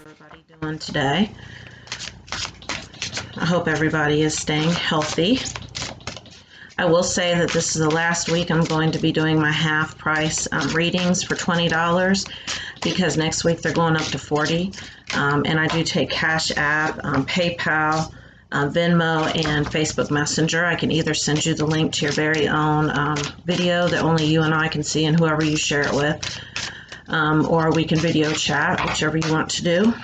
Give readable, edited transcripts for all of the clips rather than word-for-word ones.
Everybody doing today? I hope everybody is staying healthy. I will say that this is the last week I'm going to be doing my half price readings for $20 because next week they're going up to $40. And I do take Cash App, PayPal, Venmo, and Facebook Messenger. I can either send you the link to your very own video that only you and I can see and whoever you share it with. Or we can video chat, whichever you want to do.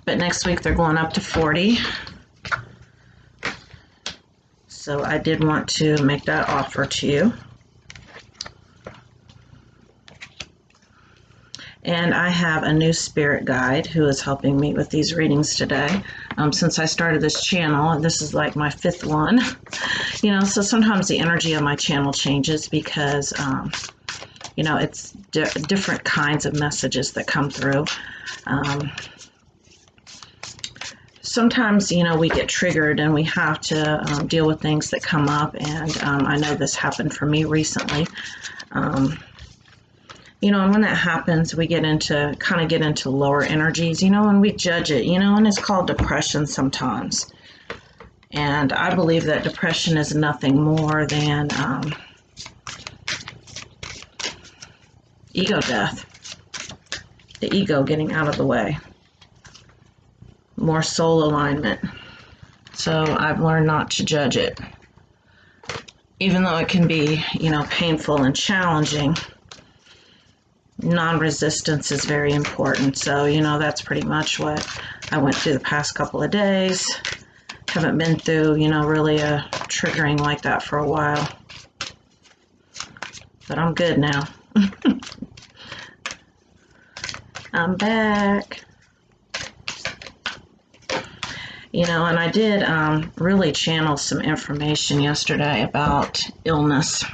But next week they're going up to $40. So I did want to make that offer to you. And I have a new spirit guide who is helping me with these readings today. Since I started this channel, and this is like my 5th one, so sometimes the energy of my channel changes because it's different kinds of messages that come through. Sometimes, we get triggered and we have to deal with things that come up, and I know this happened for me recently. And when that happens, we get into lower energies, and we judge it, and it's called depression sometimes. And I believe that depression is nothing more than ego death, the ego getting out of the way, more soul alignment. So I've learned not to judge it, even though it can be, painful and challenging. Non-resistance is very important. So, that's pretty much what I went through the past couple of days. Haven't been through, really a triggering like that for a while. But I'm good now. I'm back. And I did really channel some information yesterday about illness.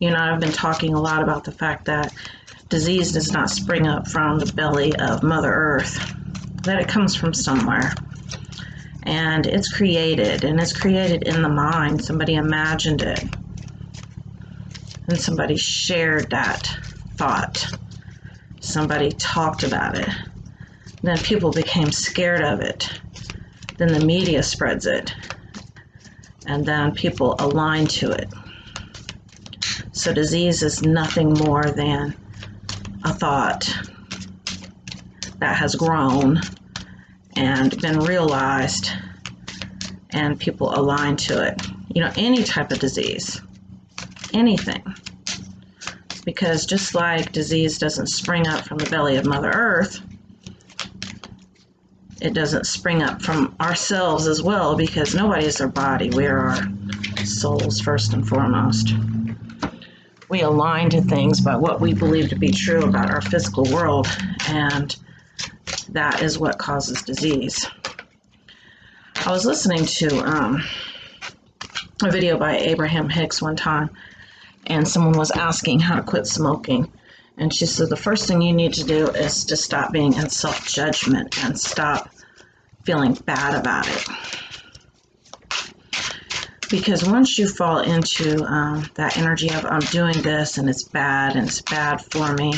I've been talking a lot about the fact that disease does not spring up from the belly of Mother Earth, that it comes from somewhere. And it's created in the mind. Somebody imagined it. And somebody shared that thought. Somebody talked about it. Then people became scared of it. Then the media spreads it. And then people align to it. So disease is nothing more than a thought that has grown and been realized, and people align to it. Any type of disease, anything. Because just like disease doesn't spring up from the belly of Mother Earth, it doesn't spring up from ourselves as well, because nobody is their body. We are our souls first and foremost. We align to things by what we believe to be true about our physical world, and that is what causes disease. I was listening to a video by Abraham Hicks one time, and someone was asking how to quit smoking. And she said the first thing you need to do is to stop being in self-judgment and stop feeling bad about it. Because once you fall into that energy of I'm doing this and it's bad for me,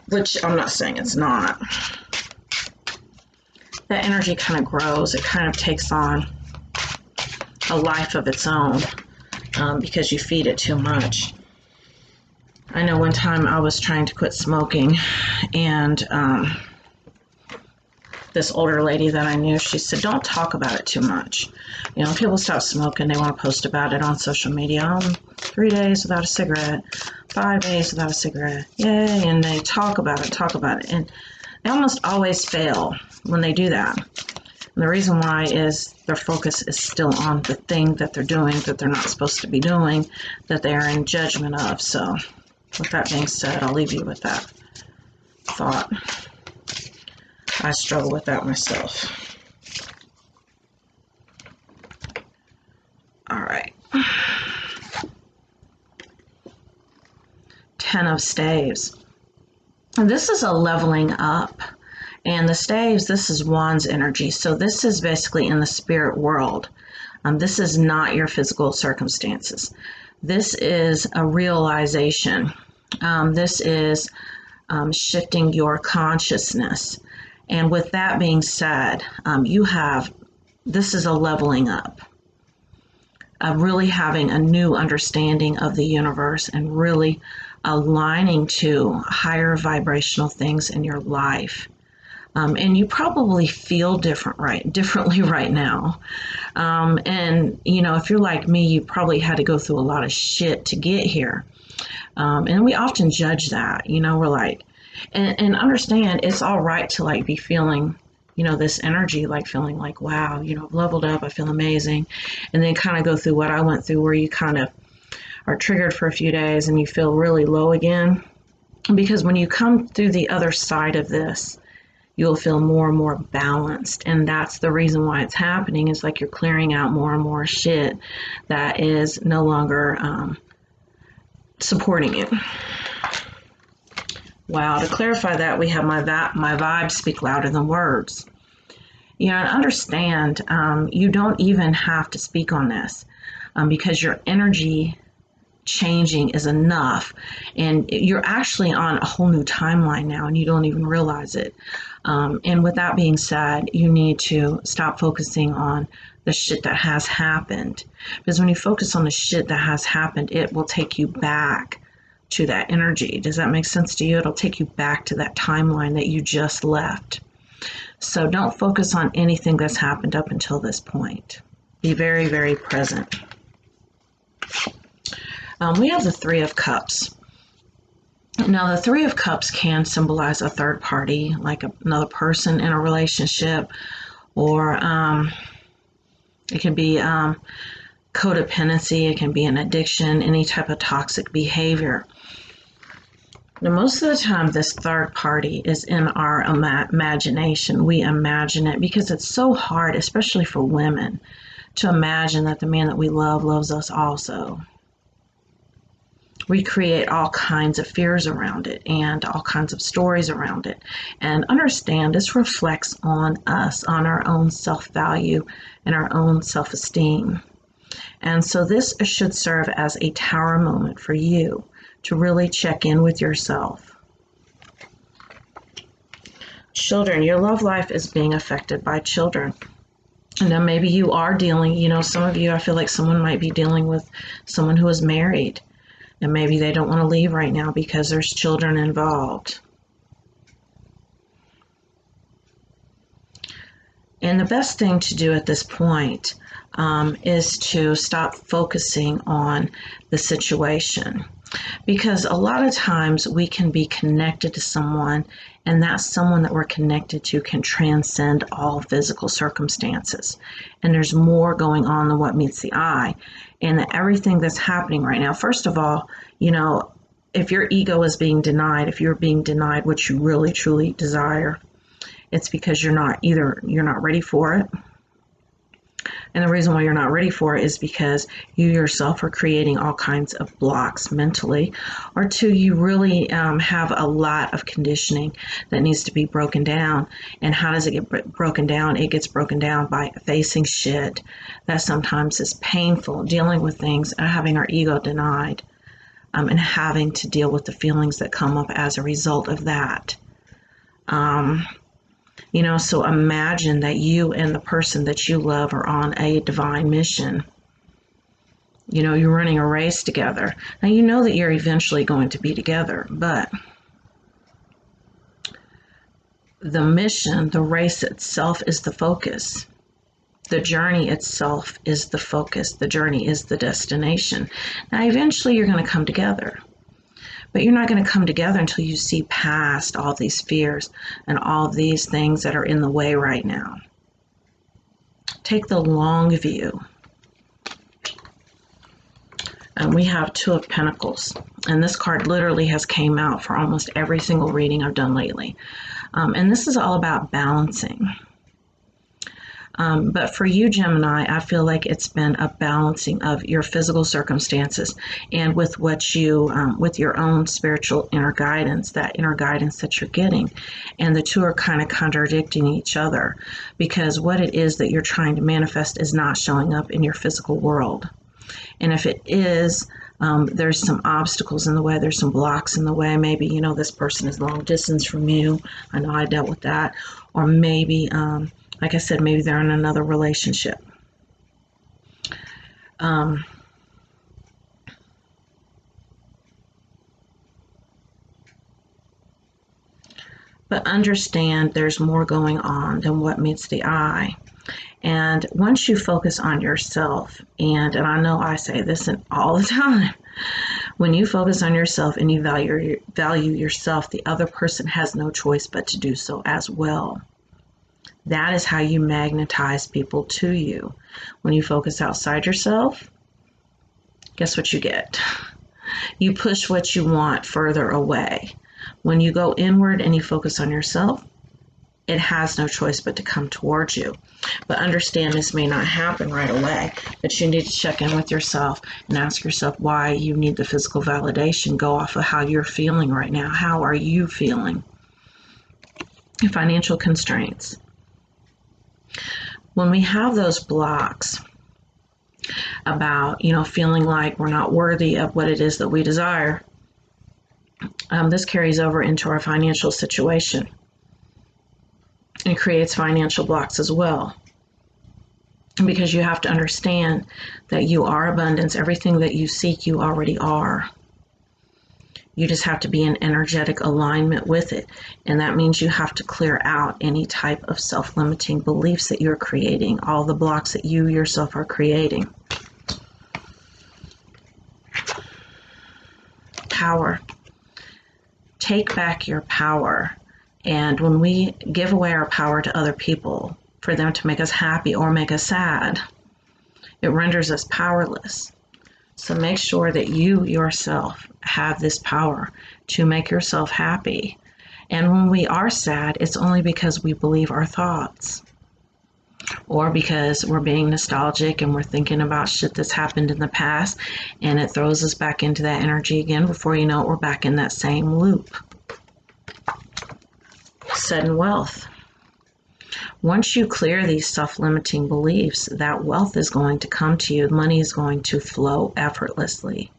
which I'm not saying it's not, that energy kind of grows. It kind of takes on a life of its own because you feed it too much. I know one time I was trying to quit smoking, and this older lady that I knew, she said, don't talk about it too much. People stop smoking, they want to post about it on social media. 3 days without a cigarette, 5 days without a cigarette, yay, and they talk about it, and they almost always fail when they do that. And the reason why is their focus is still on the thing that they're doing that they're not supposed to be doing, that they are in judgment of. So with that being said, I'll leave you with that thought. I struggle with that myself. All right. 10 of Staves. And this is a leveling up. And the Staves, this is Wands energy. So this is basically in the spirit world. This is not your physical circumstances. This is a realization. This is shifting your consciousness. And with that being said, this is a leveling up, really having a new understanding of the universe and really aligning to higher vibrational things in your life. And you probably feel differently right now. And if you're like me, you probably had to go through a lot of shit to get here. And we often judge that. We're like, and understand it's all right to like be feeling, this energy, like feeling like, wow, I've leveled up, I feel amazing. And then kind of go through what I went through, where you kind of are triggered for a few days and you feel really low again. Because when you come through the other side of this, you'll feel more and more balanced. And that's the reason why it's happening. Is like you're clearing out more and more shit that is no longer supporting you. Wow, to clarify that, we have my vibes speak louder than words. And understand, you don't even have to speak on this because your energy changing is enough, and you're actually on a whole new timeline now and you don't even realize it. And with that being said, you need to stop focusing on the shit that has happened, because when you focus on the shit that has happened, it will take you back to that energy. Does that make sense to you? It'll take you back to that timeline that you just left. So don't focus on anything that's happened up until this point. Be very, very present. We have the Three of Cups. Now, the Three of Cups can symbolize a third party, like another person in a relationship, or it can be codependency, it can be an addiction, any type of toxic behavior. Now, most of the time, this third party is in our imagination. We imagine it because it's so hard, especially for women, to imagine that the man that we love loves us also. We create all kinds of fears around it and all kinds of stories around it. And understand, this reflects on us, on our own self-value and our own self-esteem. And so this should serve as a tower moment for you to really check in with yourself. Children, your love life is being affected by children. And then maybe you are dealing, some of you, I feel like someone might be dealing with someone who is married. And maybe they don't want to leave right now because there's children involved. And the best thing to do at this point is to stop focusing on the situation. Because a lot of times we can be connected to someone, and that someone that we're connected to can transcend all physical circumstances. And there's more going on than what meets the eye. And that everything that's happening right now, first of all, if your ego is being denied, if you're being denied what you really truly desire, it's because you're not ready for it. And the reason why you're not ready for it is because you yourself are creating all kinds of blocks mentally, or two, you really have a lot of conditioning that needs to be broken down. And how does it get broken down? It gets broken down by facing shit that sometimes is painful, dealing with things, having our ego denied, and having to deal with the feelings that come up as a result of that. So imagine that you and the person that you love are on a divine mission. You're running a race together. Now, you know that you're eventually going to be together, but the mission, the race itself is the focus. The journey itself is the focus. The journey is the destination. Now, eventually you're going to come together. But you're not going to come together until you see past all these fears and all these things that are in the way right now. Take the long view. And we have Two of Pentacles. And this card literally has came out for almost every single reading I've done lately. And this is all about balancing. But for you, Gemini, I feel like it's been a balancing of your physical circumstances and with what you, with your own spiritual inner guidance that you're getting. And the two are kind of contradicting each other, because what it is that you're trying to manifest is not showing up in your physical world. And if it is, There's some obstacles in the way. There's some blocks in the way. Maybe, you know, this person is long distance from you. I know I dealt with that. Or maybe, like I said, maybe they're in another relationship. But understand there's more going on than what meets the eye. And once you focus on yourself, and I know I say this all the time, when you focus on yourself and you value yourself, the other person has no choice but to do so as well. That is how you magnetize people to you. When you focus outside yourself, guess what you get? You push what you want further away. When you go inward and you focus on yourself, it has no choice but to come towards you. But understand this may not happen right away, but you need to check in with yourself and ask yourself why you need the physical validation. Go off of how you're feeling right now. How are you feeling? Financial constraints. When we have those blocks about, you know, feeling like we're not worthy of what it is that we desire, this carries over into our financial situation. It creates financial blocks as well. Because you have to understand that you are abundance. Everything that you seek, you already are. You just have to be in energetic alignment with it. And that means you have to clear out any type of self-limiting beliefs that you're creating, all the blocks that you yourself are creating. Power. Take back your power. And when we give away our power to other people for them to make us happy or make us sad, it renders us powerless. So make sure that you yourself have this power to make yourself happy. And when we are sad, it's only because we believe our thoughts, or because we're being nostalgic and we're thinking about shit that's happened in the past, and it throws us back into that energy again. Before you know it, we're back in that same loop. Sudden wealth. Once you clear these self-limiting beliefs, that wealth is going to come to you. Money is going to flow effortlessly.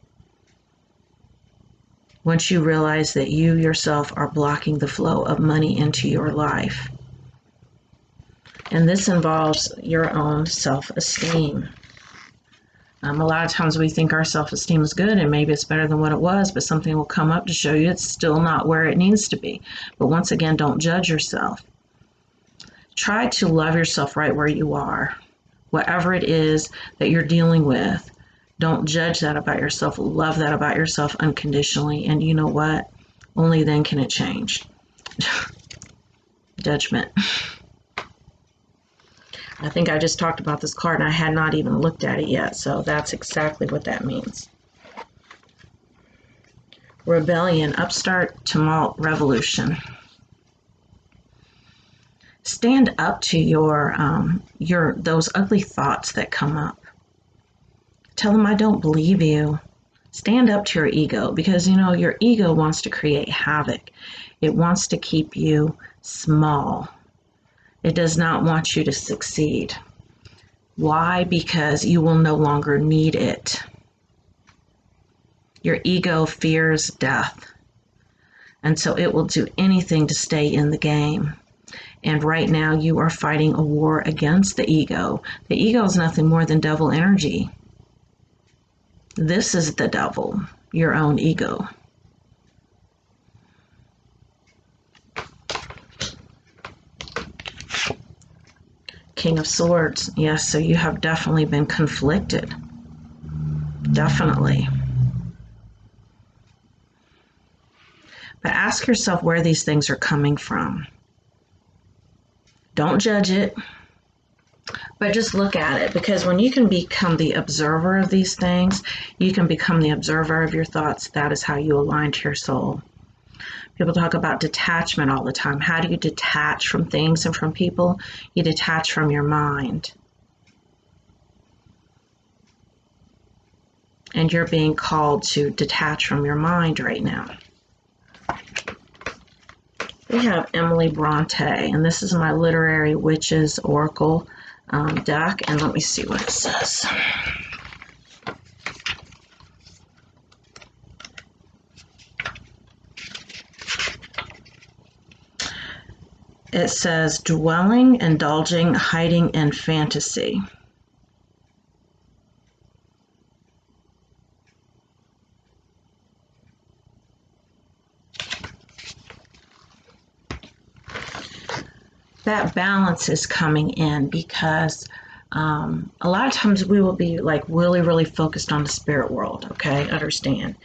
Once you realize that you yourself are blocking the flow of money into your life. And this involves your own self-esteem. A lot of times we think our self-esteem is good and maybe it's better than what it was, but something will come up to show you it's still not where it needs to be. But once again, don't judge yourself. Try to love yourself right where you are. Whatever it is that you're dealing with, don't judge that about yourself. Love that about yourself unconditionally. And you know what? Only then can it change. Judgment. I think I just talked about this card and I had not even looked at it yet, so that's exactly what that means. Rebellion, upstart, tumult, revolution. Stand up to your those ugly thoughts that come up. Tell them I don't believe you. Stand up to your ego, because you know your ego wants to create havoc. It wants to keep you small. It does not want you to succeed. Why? Because you will no longer need it. Your ego fears death, and so it will do anything to stay in the game. And right now you are fighting a war against the ego. The ego is nothing more than devil energy. This is the devil, your own ego. King of Swords. Yes, so you have definitely been conflicted. Definitely. But ask yourself where these things are coming from. Don't judge it, but just look at it, because when you can become the observer of these things, you can become the observer of your thoughts. That is how you align to your soul. People talk about detachment all the time. How do you detach from things and from people? You detach from your mind. And you're being called to detach from your mind right now. We have Emily Bronte, and this is my Literary Witches Oracle deck, and let me see what it says. It says dwelling, indulging, hiding in fantasy. That balance is coming in because a lot of times we will be like really, really focused on the spirit world, okay? Understand,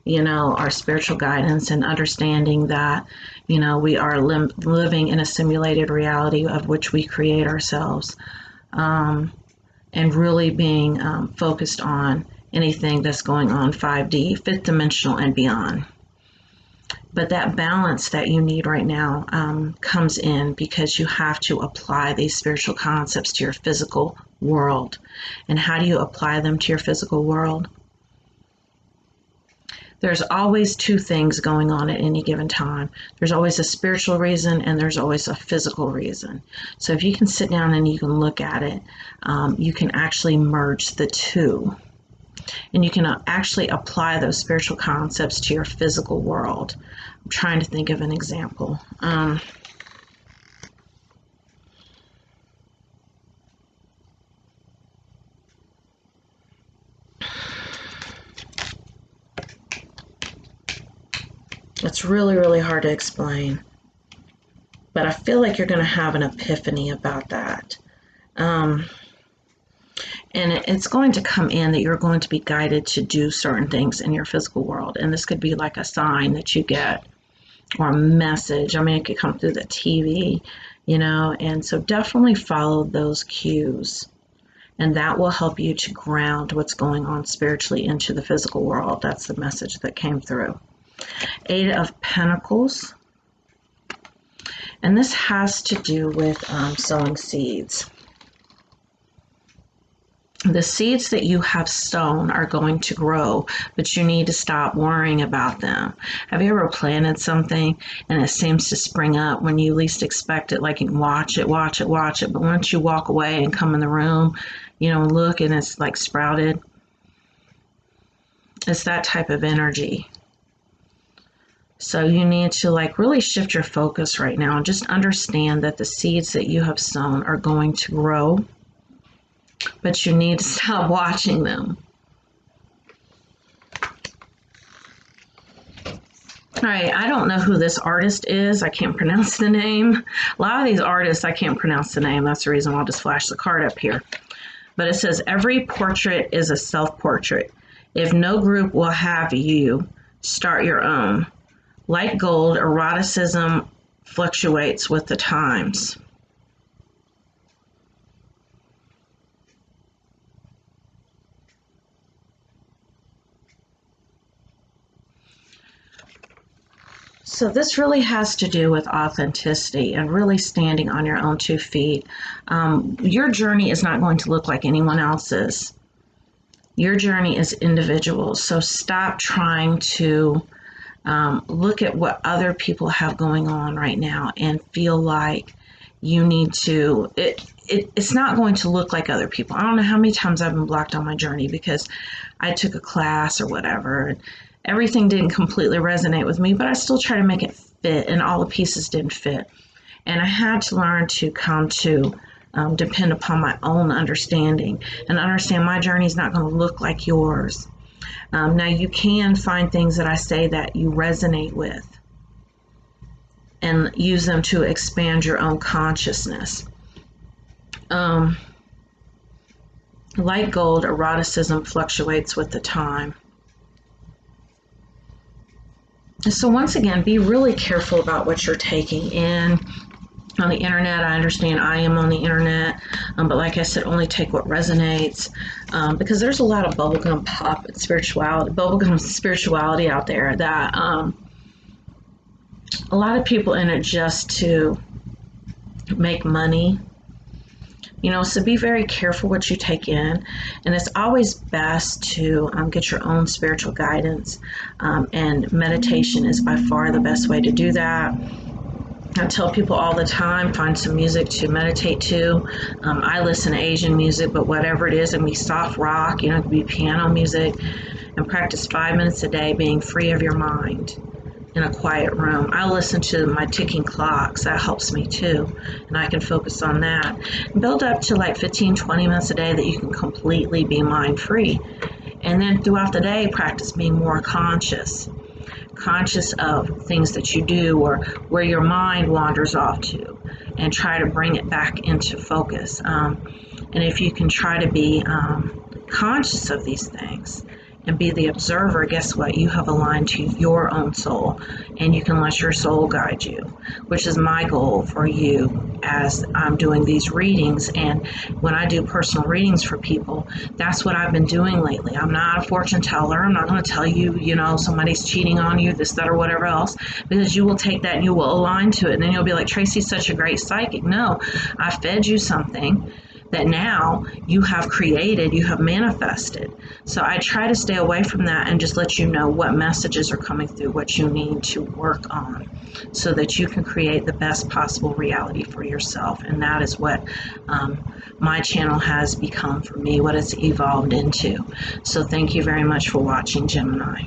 our spiritual guidance and understanding that, we are living in a simulated reality of which we create ourselves, and really being focused on anything that's going on 5D, fifth dimensional, and beyond. But that balance that you need right now comes in because you have to apply these spiritual concepts to your physical world. And how do you apply them to your physical world? There's always two things going on at any given time. There's always a spiritual reason and there's always a physical reason. So if you can sit down and you can look at it, you can actually merge the two. And you can actually apply those spiritual concepts to your physical world. I'm trying to think of an example. It's really, really hard to explain. But I feel like you're going to have an epiphany about that. And it's going to come in that you're going to be guided to do certain things in your physical world. And this could be like a sign that you get or a message. I mean, it could come through the TV, and so definitely follow those cues. And that will help you to ground what's going on spiritually into the physical world. That's the message that came through. Eight of Pentacles. And this has to do with sowing seeds. The seeds that you have sown are going to grow, but you need to stop worrying about them. Have you ever planted something and it seems to spring up when you least expect it? Like you can watch it, but once you walk away and come in the room, look and it's like sprouted. It's that type of energy. So you need to really shift your focus right now and just understand that the seeds that you have sown are going to grow. But you need to stop watching them. All right, I don't know who this artist is. I can't pronounce the name. A lot of these artists, I can't pronounce the name. That's the reason I'll just flash the card up here. But it says, every portrait is a self-portrait. If no group will have you, start your own. Like gold, eroticism fluctuates with the times. So this really has to do with authenticity and really standing on your own 2 feet. Your journey is not going to look like anyone else's. Your journey is individual. So stop trying to look at what other people have going on right now and feel like you need to, it's not going to look like other people. I don't know how many times I've been blocked on my journey because I took a class or whatever. And everything didn't completely resonate with me, but I still try to make it fit, and all the pieces didn't fit. And I had to learn to come to depend upon my own understanding and understand my journey is not going to look like yours. Now, you can find things that I say that you resonate with and use them to expand your own consciousness. Like gold, eroticism fluctuates with the time. So once again, be really careful about what you're taking in. On the internet, I understand I am on the internet, but like I said, only take what resonates, because there's a lot of bubblegum pop and bubblegum spirituality out there that a lot of people in it just to make money. So be very careful what you take in, and it's always best to get your own spiritual guidance, and meditation is by far the best way to do that. I tell people all the time, find some music to meditate to. I listen to Asian music, but whatever it is, it can be soft rock, it can be piano music, and practice 5 minutes a day being free of your mind. in a quiet room. I listen to my ticking clocks. That helps me too. And I can focus on that. Build up to like 15, 20 minutes a day that you can completely be mind free. And then throughout the day, practice being more conscious of things that you do or where your mind wanders off to, and try to bring it back into focus. And if you can try to be conscious of these things and be the observer, guess what? You have aligned to your own soul, and you can let your soul guide you, which is my goal for you as I'm doing these readings. And when I do personal readings for people, that's what I've been doing lately. I'm not a fortune teller. I'm not going to tell you, somebody's cheating on you, this, that, or whatever else, because you will take that and you will align to it. And then you'll be like, Tracy's such a great psychic. No, I fed you something that now you have created, you have manifested. So I try to stay away from that and just let you know what messages are coming through, what you need to work on so that you can create the best possible reality for yourself. And that is what my channel has become for me, what it's evolved into. So thank you very much for watching, Gemini.